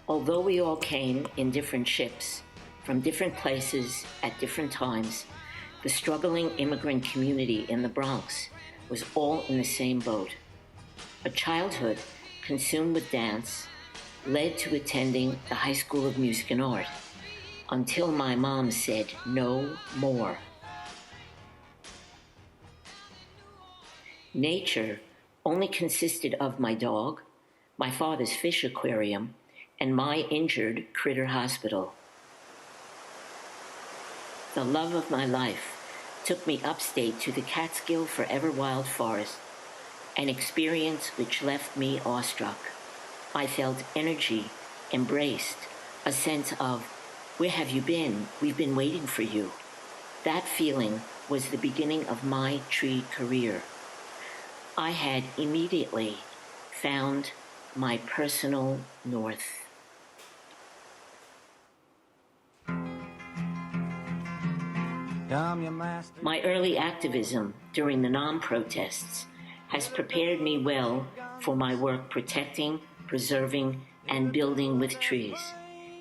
Although we all came in different ships, from different places at different times, the struggling immigrant community in the Bronx was all in the same boat. A childhood consumed with dance led to attending the High School of Music and Art, until my mom said no more. Nature only consisted of my dog, my father's fish aquarium, and my injured critter hospital. The love of my life took me upstate to the Catskill Forever Wild Forest, an experience which left me awestruck. I felt energy, embraced, a sense of, where have you been? We've been waiting for you. That feeling was the beginning of my tree career. I had immediately found my personal north. My early activism during the non-protests has prepared me well for my work protecting, preserving, and building with trees,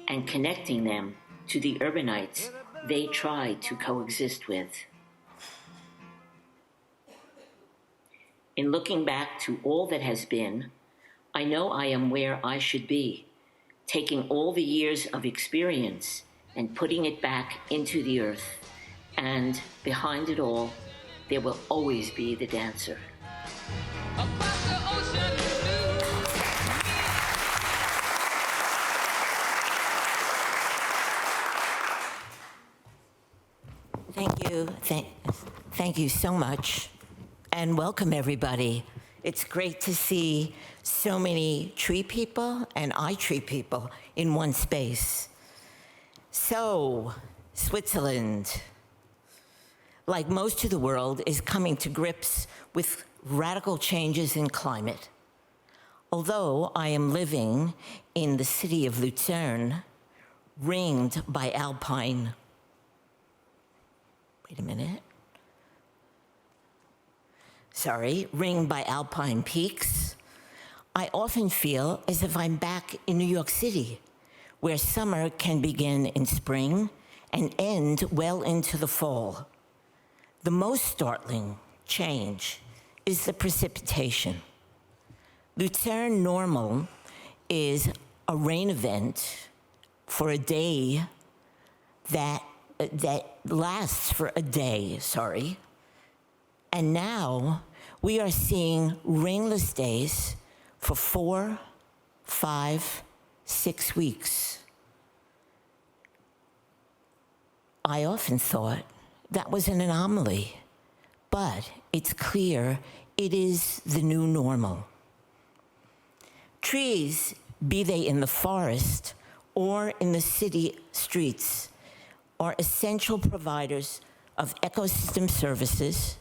and connecting them to the urbanites they try to coexist with. In looking back to all that has been, I know I am where I should be, taking all the years of experience and putting it back into the earth. And behind it all, there will always be the dancer. Thank you so much, and welcome everybody. It's great to see so many tree people and tree people in one space. So, Switzerland, like most of the world, is coming to grips with radical changes in climate. Although I am living in the city of Lucerne, ringed by alpine, ringed by alpine peaks, I often feel as if I'm back in New York City, where summer can begin in spring and end well into the fall. The most startling change is the precipitation. Lucerne normal is a rain event for a day that lasts for a day, And now we are seeing rainless days for 4, 5, 6 weeks. I often thought that was an anomaly, but it's clear it is the new normal. Trees, be they in the forest or in the city streets, are essential providers of ecosystem services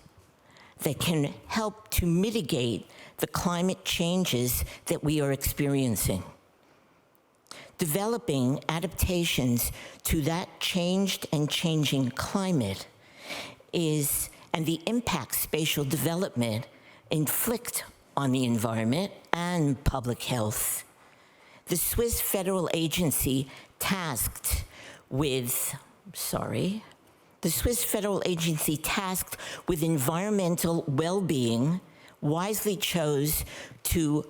that can help to mitigate the climate changes that we are experiencing. Developing adaptations to that changed and changing climate and the impact spatial development inflict on the environment and public health. The Swiss federal agency tasked with environmental well-being wisely chose to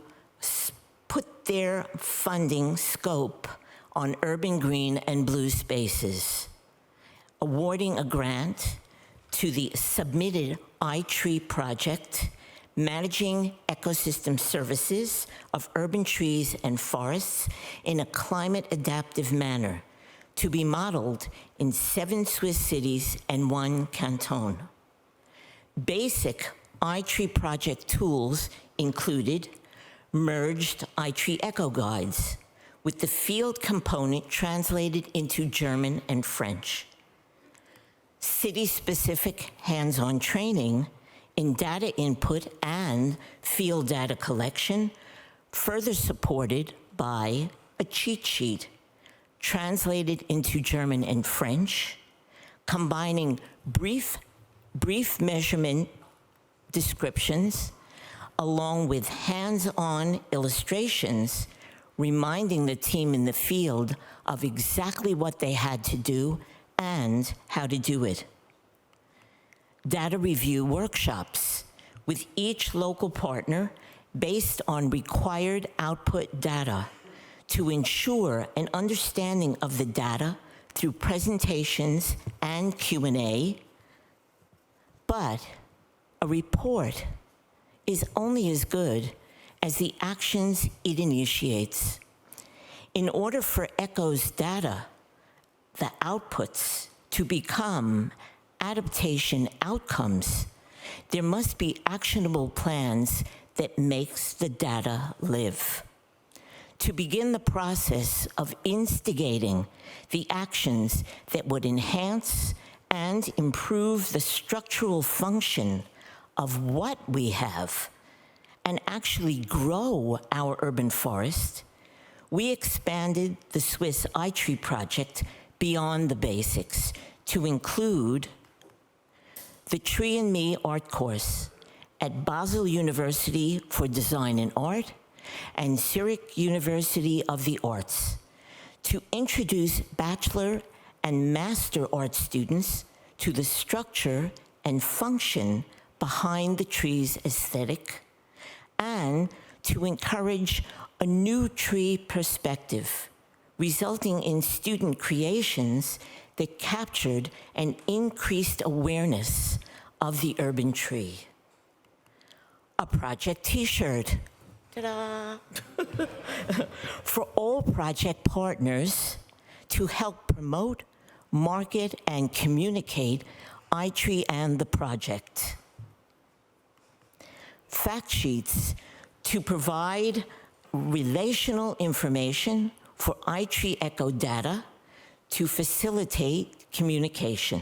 put their funding scope on urban green and blue spaces, awarding a grant to the submitted iTree project, managing ecosystem services of urban trees and forests in a climate-adaptive manner, to be modeled in 7 Swiss cities and 1 canton. Basic iTree project tools included merged iTree Eco Guides, with the field component translated into German and French. City-specific hands-on training in data input and field data collection, further supported by a cheat sheet translated into German and French, combining brief measurement descriptions along with hands-on illustrations reminding the team in the field of exactly what they had to do and how to do it. Data review workshops with each local partner based on required output data to ensure an understanding of the data through presentations and Q&A. But a report is only as good as the actions it initiates. In order for ECHO's data, the outputs, to become adaptation outcomes, there must be actionable plans that makes the data live. To begin the process of instigating the actions that would enhance and improve the structural function of what we have and actually grow our urban forest, we expanded the Swiss iTree project beyond the basics to include the Tree and Me art course at Basel University for Design and Art and Zürich University of the Arts to introduce bachelor and master art students to the structure and function behind the tree's aesthetic, and to encourage a new tree perspective, resulting in student creations that captured an increased awareness of the urban tree. A project t-shirt, ta-da, for all project partners to help promote, market, and communicate iTree and the project. Fact sheets to provide relational information for iTree Echo data to facilitate communication.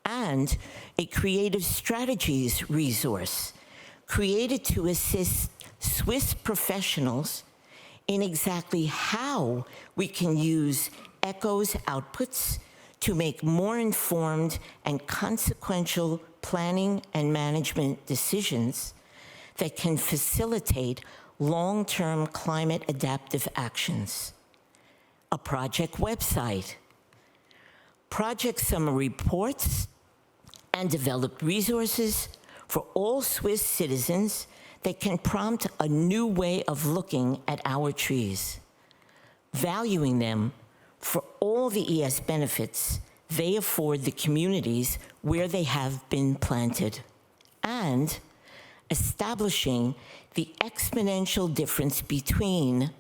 And a creative strategies resource created to assist Swiss professionals in exactly how we can use ECHO's outputs to make more informed and consequential planning and management decisions that can facilitate long-term climate adaptive actions. A project website, project summary reports, and developed resources for all Swiss citizens that can prompt a new way of looking at our trees, valuing them for all the ES benefits they afford the communities where they have been planted, and establishing the exponential difference between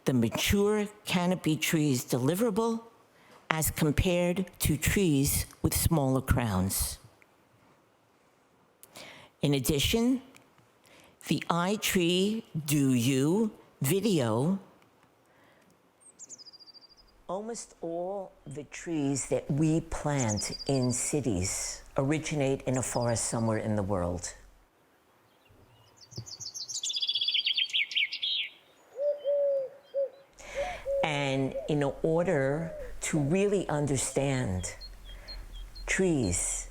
the mature canopy trees deliverable as compared to trees with smaller crowns. In addition, the iTree Do You video. Almost all the trees that we plant in cities originate in a forest somewhere in the world. And in order to really understand trees,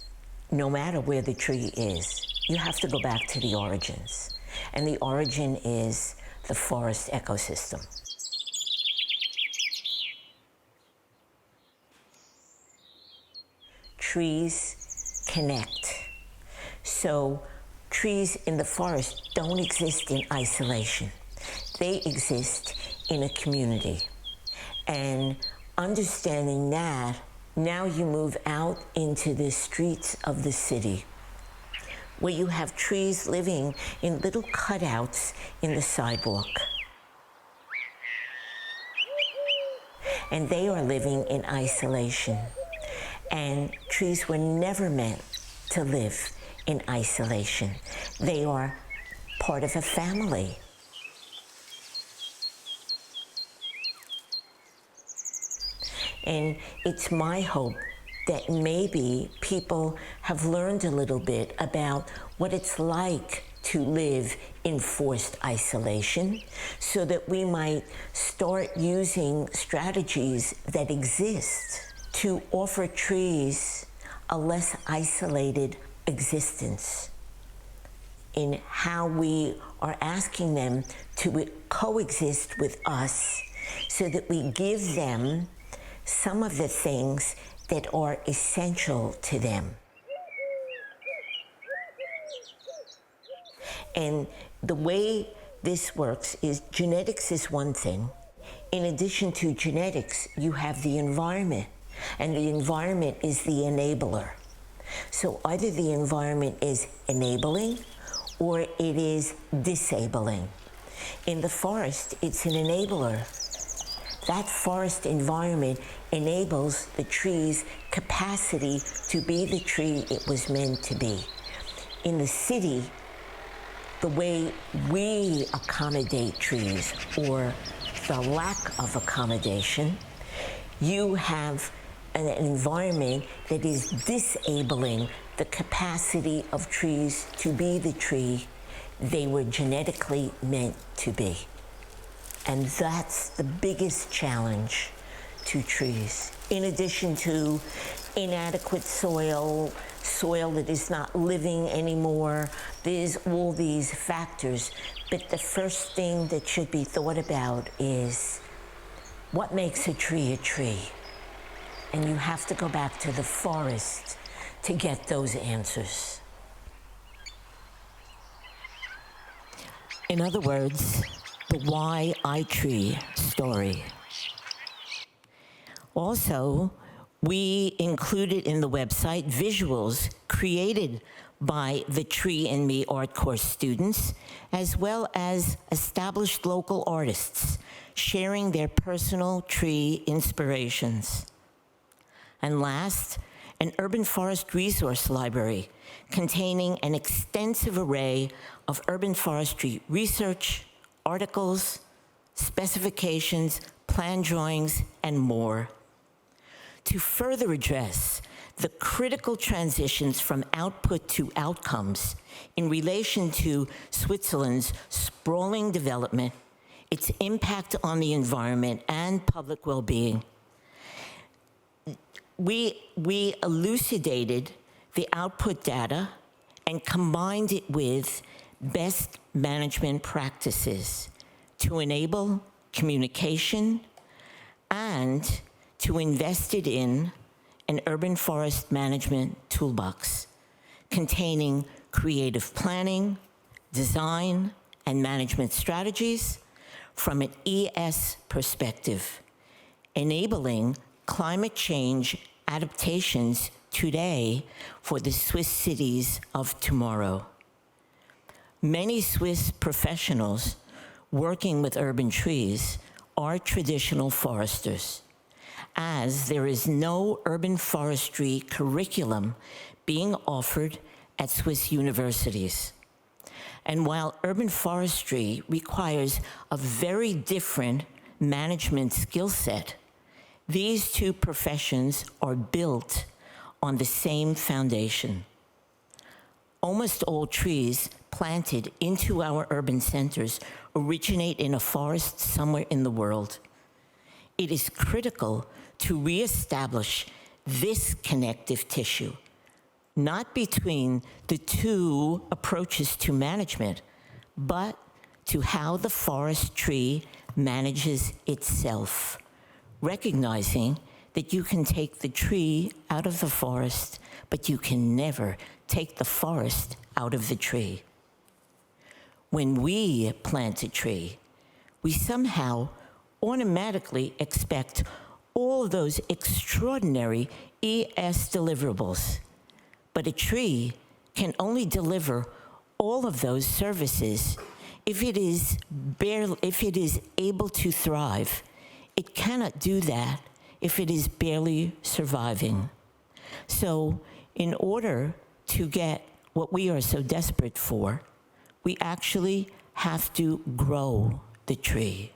no matter where the tree is, you have to go back to the origins. And the origin is the forest ecosystem. Trees connect. So trees in the forest don't exist in isolation. They exist in a community. And understanding that, now you move out into the streets of the city, where you have trees living in little cutouts in the sidewalk. And they are living in isolation. And trees were never meant to live in isolation. They are part of a family. And it's my hope that maybe people have learned a little bit about what it's like to live in forced isolation, so that we might start using strategies that exist to offer trees a less isolated existence. in how we are asking them to coexist with us so that we give them some of the things that are essential to them. And the way this works is genetics is one thing. In addition to genetics, you have the environment, and the environment is the enabler. So either the environment is enabling or it is disabling. In the forest, it's an enabler. That forest environment enables the tree's capacity to be the tree it was meant to be. In the city, the way we accommodate trees, or the lack of accommodation, you have an environment that is disabling the capacity of trees to be the tree they were genetically meant to be. And that's the biggest challenge to trees. In addition to inadequate soil, soil that is not living anymore, there's all these factors. But the first thing that should be thought about is what makes a tree a tree? And you have to go back to the forest to get those answers. In other words, the why I tree story. Also, we included in the website visuals created by the Tree and Me art course students, as well as established local artists sharing their personal tree inspirations. And last, an urban forest resource library containing an extensive array of urban forestry research, articles, specifications, plan drawings, and more. To further address the critical transitions from output to outcomes in relation to Switzerland's sprawling development, its impact on the environment and public well-being, we elucidated the output data and combined it with best management practices to enable communication and to invest it in an urban forest management toolbox containing creative planning, design, and management strategies from an ES perspective, enabling climate change adaptations today for the Swiss cities of tomorrow. Many Swiss professionals working with urban trees are traditional foresters, as there is no urban forestry curriculum being offered at Swiss universities. And while urban forestry requires a very different management skill set, these two professions are built on the same foundation. Almost all trees planted into our urban centers originate in a forest somewhere in the world. It is critical to reestablish this connective tissue, not between the two approaches to management, but to how the forest tree manages itself, recognizing that you can take the tree out of the forest, but you can never take the forest out of the tree. When we plant a tree, we somehow automatically expect all of those extraordinary ES deliverables. But a tree can only deliver all of those services if it is able to thrive. It cannot do that if it is barely surviving. So in order to get what we are so desperate for, we actually have to grow the tree.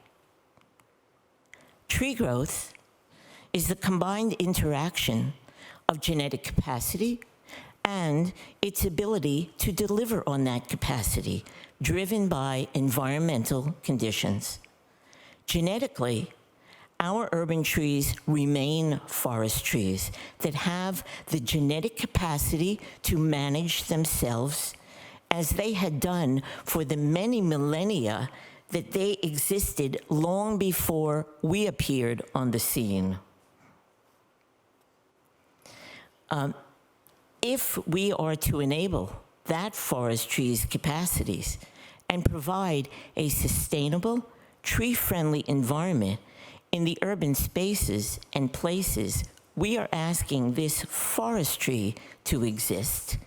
Tree growth is the combined interaction of genetic capacity and its ability to deliver on that capacity, driven by environmental conditions. Genetically, our urban trees remain forest trees that have the genetic capacity to manage themselves as they had done for the many millennia that they existed long before we appeared on the scene. If we are to enable that forestry's capacities and provide a sustainable, tree-friendly environment in the urban spaces and places we are asking this forestry to exist,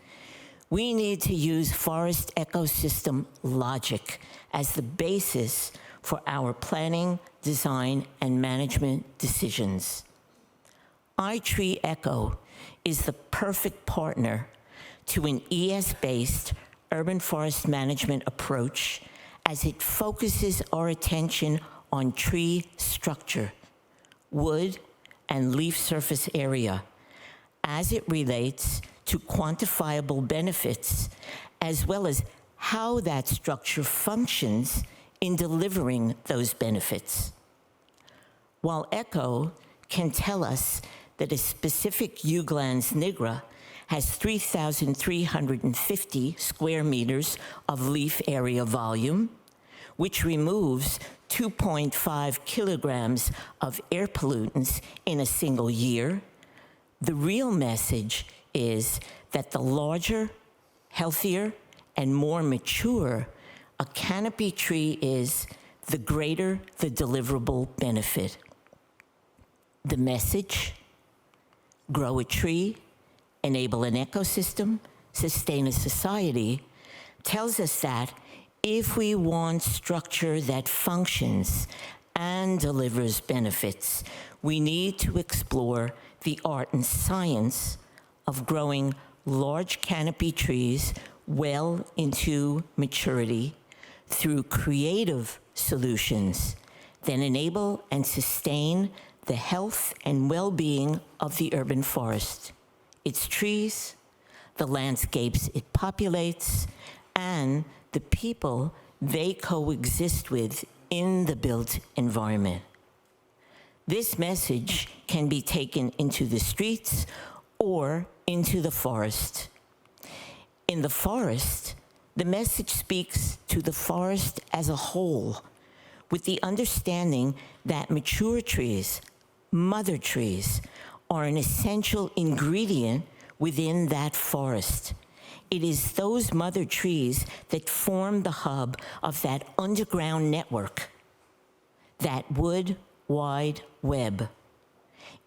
we need to use forest ecosystem logic as the basis for our planning, design, and management decisions. iTree Echo is the perfect partner to an ES-based urban forest management approach as it focuses our attention on tree structure, wood, and leaf surface area as it relates to quantifiable benefits, as well as how that structure functions in delivering those benefits. While ECHO can tell us that a specific Euglans nigra has 3,350 square meters of leaf area volume, which removes 2.5 kilograms of air pollutants in a single year, the real message is that the larger, healthier, and more mature a canopy tree is, the greater the deliverable benefit. The message: grow a tree, enable an ecosystem, sustain a society, tells us that if we want structure that functions and delivers benefits, we need to explore the art and science of growing large canopy trees well into maturity through creative solutions that enable and sustain the health and well-being of the urban forest, its trees, the landscapes it populates, and the people they coexist with in the built environment. This message can be taken into the streets or into the forest. In the forest, the message speaks to the forest as a whole, with the understanding that mature trees, mother trees, are an essential ingredient within that forest. It is those mother trees that form the hub of that underground network, that wood wide web.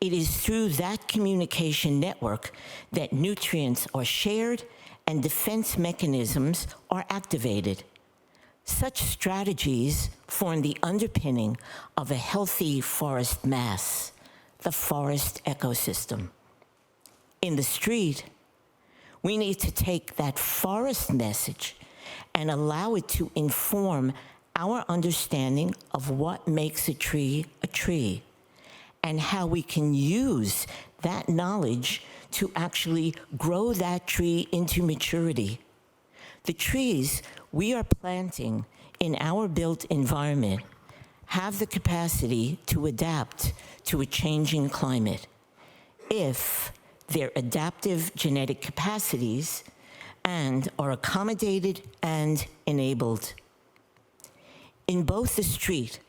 It is through that communication network that nutrients are shared and defense mechanisms are activated. Such strategies form the underpinning of a healthy forest mass, the forest ecosystem. In the street, we need to take that forest message and allow it to inform our understanding of what makes a tree, and how we can use that knowledge to actually grow that tree into maturity. The trees we are planting in our built environment have the capacity to adapt to a changing climate if their adaptive genetic capacities and are accommodated and enabled. In both the street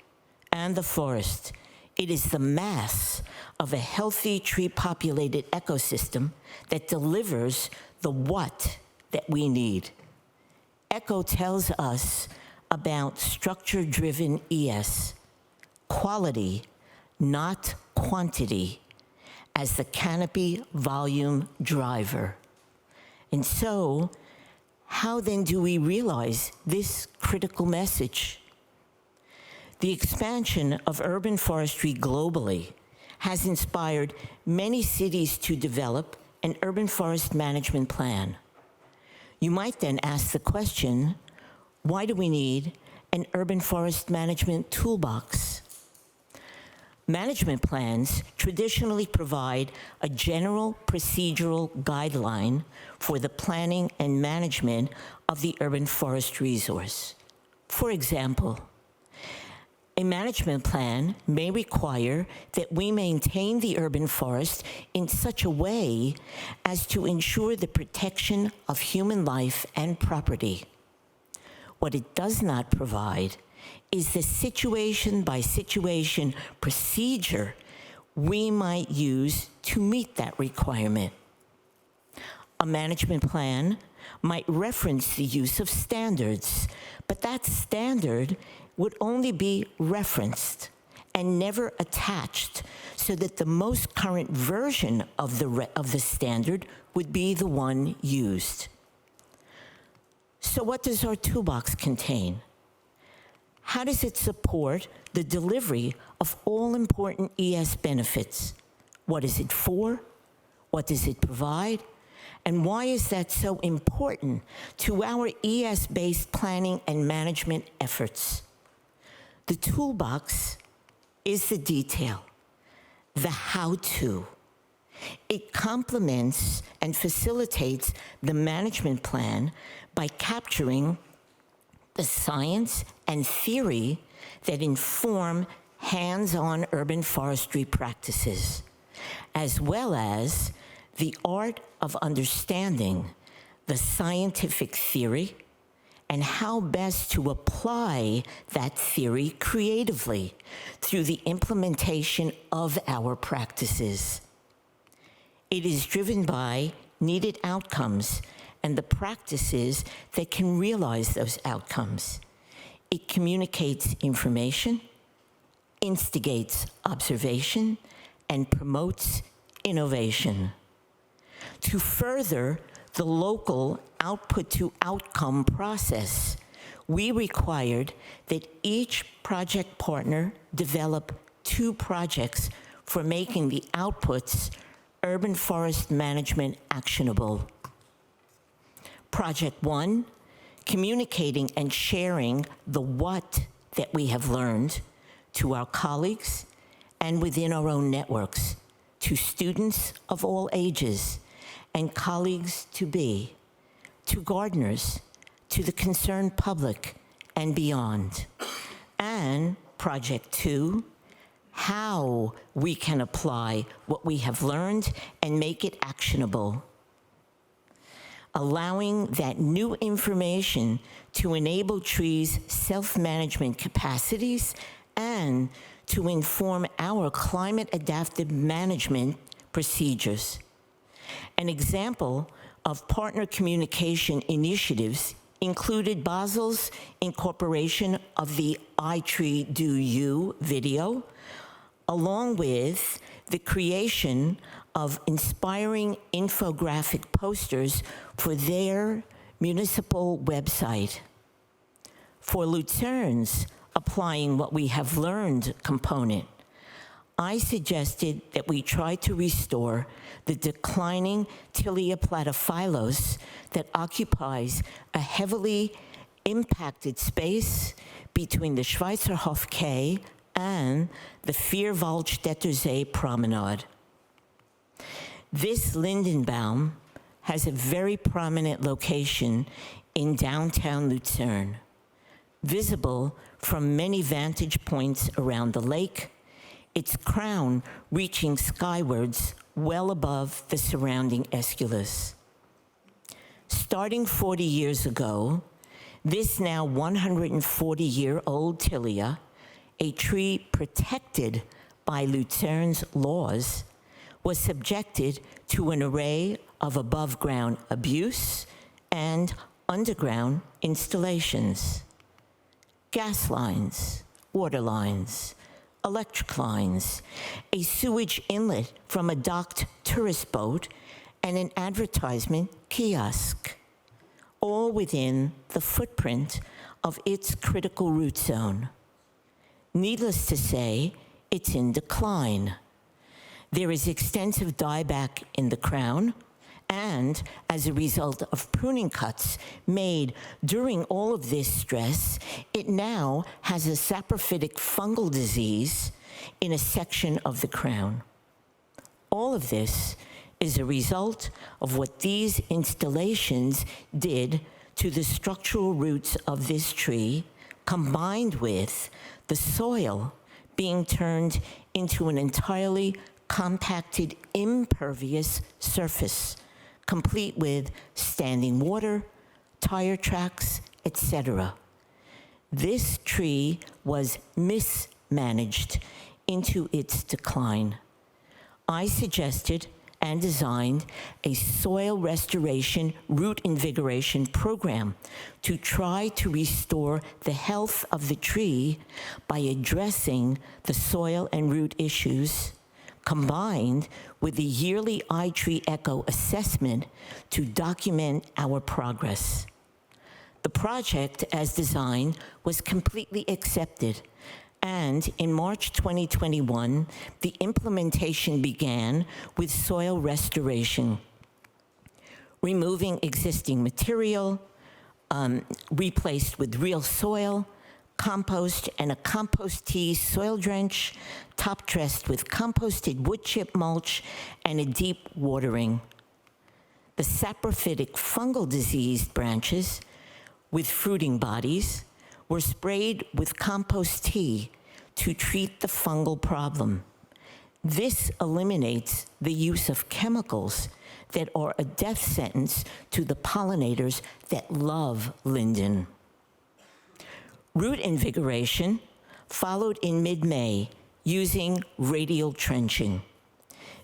and the forest, it is the mass of a healthy tree-populated ecosystem that delivers the what that we need. ECHO tells us about structure-driven ES, quality, not quantity, as the canopy volume driver. And so, how then do we realize this critical message? The expansion of urban forestry globally has inspired many cities to develop an urban forest management plan. You might then ask the question, why do we need an urban forest management toolbox? Management plans traditionally provide a general procedural guideline for the planning and management of the urban forest resource. For example, A management plan may require that we maintain the urban forest in such a way as to ensure the protection of human life and property. What it does not provide is the situation-by-situation procedure we might use to meet that requirement. A management plan might reference the use of standards, but that standard would only be referenced and never attached, so that the most current version of the standard would be the one used. So what does our toolbox contain? How does it support the delivery of all important ES benefits? What is it for? What does it provide? And why is that so important to our ES-based planning and management efforts? The toolbox is the detail, the how-to. It complements and facilitates the management plan by capturing the science and theory that inform hands-on urban forestry practices, as well as the art of understanding the scientific theory and how best to apply that theory creatively through the implementation of our practices. It is driven by needed outcomes and the practices that can realize those outcomes. It communicates information, instigates observation, and promotes innovation. To further the local output-to-outcome process, we required that each project partner develop 2 projects for making the outputs urban forest management actionable. Project 1, communicating and sharing the what that we have learned to our colleagues and within our own networks, to students of all ages and colleagues to be, to gardeners, to the concerned public and beyond. And Project 2, how we can apply what we have learned and make it actionable, allowing that new information to enable trees' self-management capacities and to inform our climate-adaptive management procedures. An example of partner communication initiatives included Basel's incorporation of the I Tree Do You video, along with the creation of inspiring infographic posters for their municipal website. For Lucern's applying what we have learned component, I suggested that we try to restore the declining Tilia platyphyllos that occupies a heavily impacted space between the Schweizerhof Quay and the Vierwaldstätter See promenade. This Lindenbaum has a very prominent location in downtown Lucerne, visible from many vantage points around the lake, its crown reaching skywards well above the surrounding Aeschylus. Starting 40 years ago, this now 140-year-old Tilia, a tree protected by Lucerne's laws, was subjected to an array of above-ground abuse and underground installations. Gas lines, water lines, electric lines, a sewage inlet from a docked tourist boat, and an advertisement kiosk, all within the footprint of its critical root zone. Needless to say, it's in decline. There is extensive dieback in the crown, and as a result of pruning cuts made during all of this stress, it now has a saprophytic fungal disease in a section of the crown. All of this is a result of what these installations did to the structural roots of this tree, combined with the soil being turned into an entirely compacted, impervious surface, complete with standing water, tire tracks, etc. This tree was mismanaged into its decline. I suggested and designed a soil restoration root invigoration program to try to restore the health of the tree by addressing the soil and root issues, combined with the yearly iTree Echo assessment to document our progress. The project, as designed, was completely accepted, and in March 2021, the implementation began with soil restoration, removing existing material, replaced with real soil, compost, and a compost tea soil drench, top dressed with composted wood chip mulch, and a deep watering. The saprophytic fungal diseased branches with fruiting bodies were sprayed with compost tea to treat the fungal problem. This eliminates the use of chemicals that are a death sentence to the pollinators that love linden. Root invigoration followed in mid-May using radial trenching.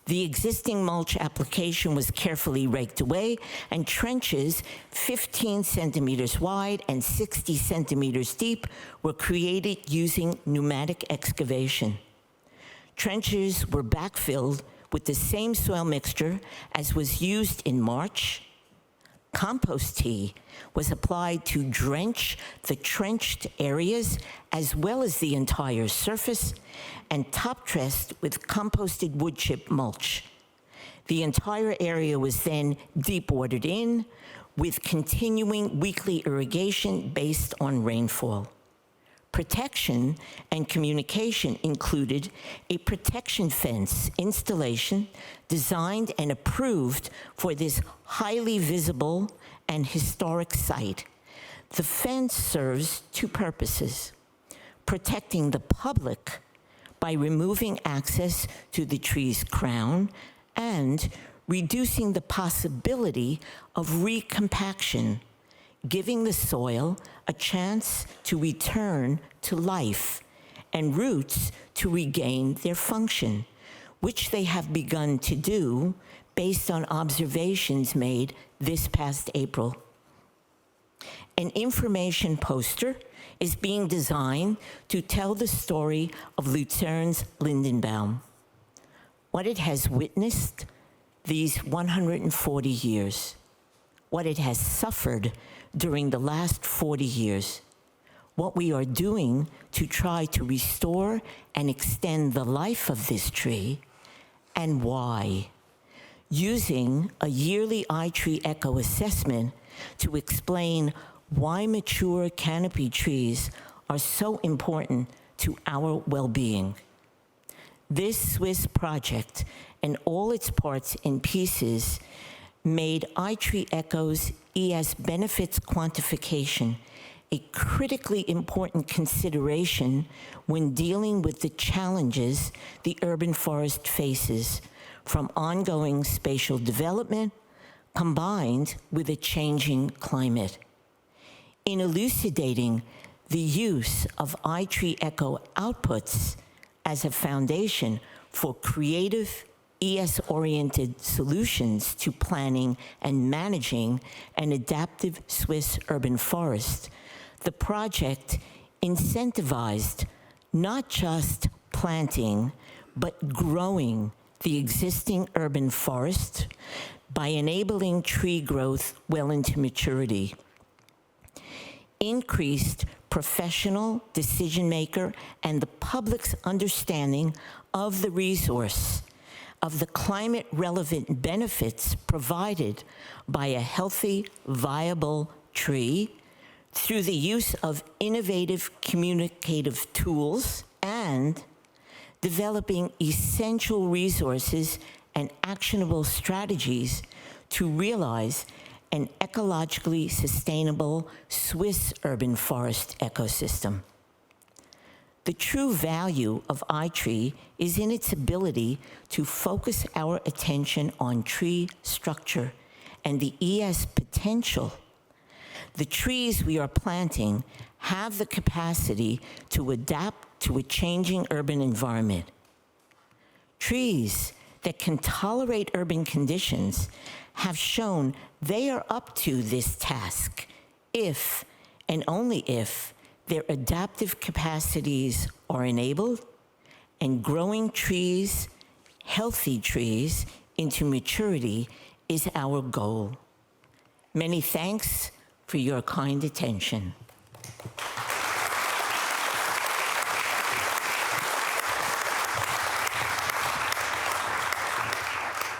The existing mulch application was carefully raked away, and trenches 15 centimeters wide and 60 centimeters deep were created using pneumatic excavation. Trenches were backfilled with the same soil mixture as was used in March. Compost tea was applied to drench the trenched areas as well as the entire surface, and top dressed with composted wood chip mulch. The entire area was then deep watered in with continuing weekly irrigation based on rainfall. Protection and communication included a protection fence installation designed and approved for this highly visible and historic site. The fence serves two purposes: protecting the public by removing access to the tree's crown and reducing the possibility of recompaction, giving the soil a chance to return to life and roots to regain their function, which they have begun to do based on observations made this past April. An information poster is being designed to tell the story of Luzern's Lindenbaum, what it has witnessed these 140 years, what it has suffered during the last 40 years, what we are doing to try to restore and extend the life of this tree, and why, using a yearly iTree Echo assessment to explain why mature canopy trees are so important to our well-being. This Swiss project and all its parts and pieces made iTree Echo's ES benefits quantification a critically important consideration when dealing with the challenges the urban forest faces from ongoing spatial development combined with a changing climate. In elucidating the use of iTree Echo outputs as a foundation for creative, ES-oriented solutions to planning and managing an adaptive Swiss urban forest, the project incentivized not just planting, but growing the existing urban forest by enabling tree growth well into maturity. Increased professional decision maker and the public's understanding of the resource, of the climate relevant benefits provided by a healthy, viable tree through the use of innovative communicative tools and developing essential resources and actionable strategies to realize an ecologically sustainable Swiss urban forest ecosystem. The true value of iTree is in its ability to focus our attention on tree structure and the ES potential. The trees we are planting have the capacity to adapt to a changing urban environment. Trees that can tolerate urban conditions have shown they are up to this task if, and only if, their adaptive capacities are enabled and growing trees, healthy trees, into maturity is our goal. Many thanks for your kind attention.